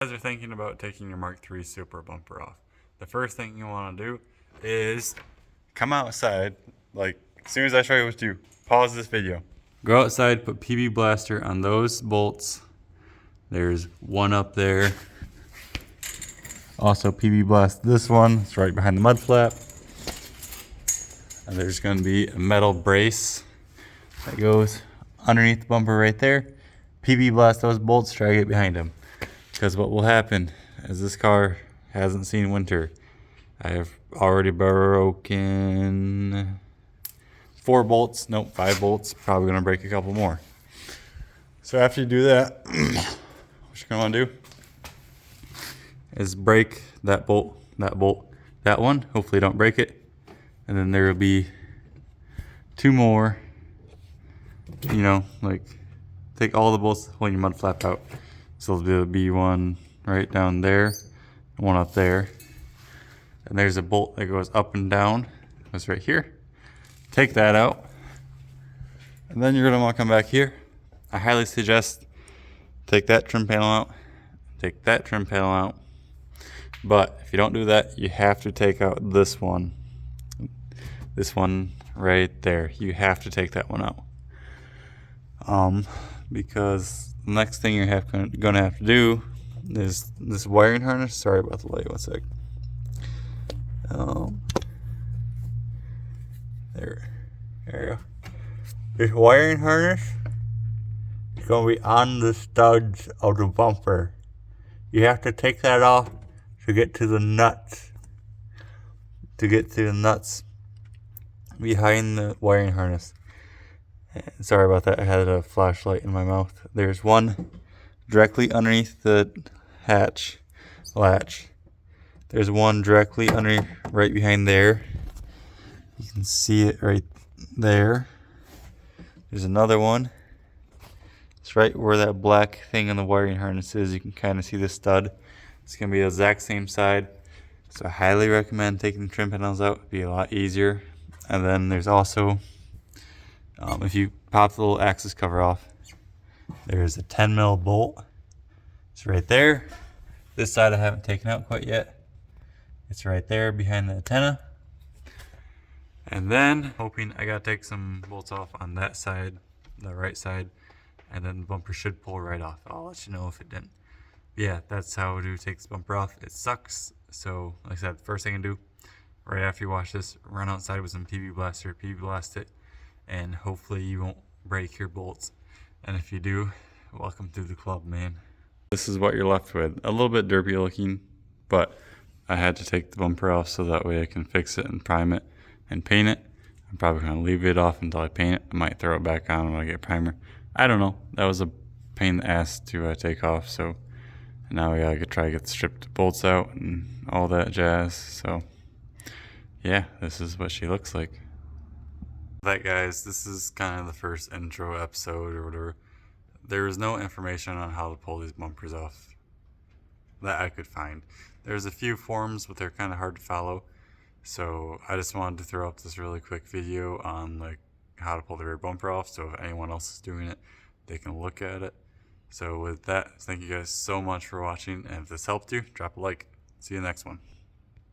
You guys are thinking about taking your Mk3 Supra bumper off, the first thing you want to do is come outside. Like, as soon as I show you what to do, pause this video. Go outside, put PB Blaster on those bolts. There's one up there. Also PB Blast this one. It's right behind the mud flap. And there's going to be a metal brace that goes underneath the bumper right there. PB Blast those bolts, try to get behind them. Because what will happen is this car hasn't seen winter. I have already broken 4 bolts. Nope, 5 bolts. Probably going to break a couple more. So after you do that, what you're going to want to do is break that bolt, that one. Hopefully don't break it. And then there will be 2 more. You know, like take all the bolts holding your mud flap out. So there'll be one right down there, one up there. And there's a bolt that goes up and down. It's right here. Take that out. And then you're gonna want to come back here. I highly suggest take that trim panel out, take that trim panel out. But if you don't do that, you have to take out this one. This one right there. You have to take that one out. Because the next thing you're gonna have to do is this wiring harness. Sorry about the light, one sec. There you go. This wiring harness is gonna be on the studs of the bumper. You have to take that off to get to the nuts. Behind the wiring harness. Sorry about that, I had a flashlight in my mouth. There's one directly underneath the latch. There's one directly right behind there. You can see it right there. There's another one. It's right where that black thing on the wiring harness is. You can kind of see the stud. It's going to be the exact same side. So I highly recommend taking the trim panels out. It'd be a lot easier. And then there's also, if you pop the little axis cover off, there's a 10 mil bolt. It's right there. This side I haven't taken out quite yet. It's right there behind the antenna. And then, hoping I gotta take some bolts off on that side, the right side, and then the bumper should pull right off. I'll let you know if it didn't. But yeah, that's how to take this bumper off. It sucks. So, like I said, first thing I do, right after you wash this, run outside with some PB Blaster, PB Blast it, and hopefully you won't break your bolts. And if you do, welcome to the club, man. This is what you're left with. A little bit derpy looking, but I had to take the bumper off so that way I can fix it and prime it and paint it. I'm probably going to leave it off until I paint it. I might throw it back on when I get primer. I don't know. That was a pain in the ass to take off. So now we got to try to get the stripped bolts out and all that jazz. So yeah, this is what she looks like. That, guys, this is kind of the first intro episode or whatever. There is no information on how to pull these bumpers off that I could find. There's a few forums, but they're kind of hard to follow. So I just wanted to throw up this really quick video on like how to pull the rear bumper off. So if anyone else is doing it, they can look at it. So with that, thank you guys so much for watching. And if this helped you, drop a like. See you in the next one.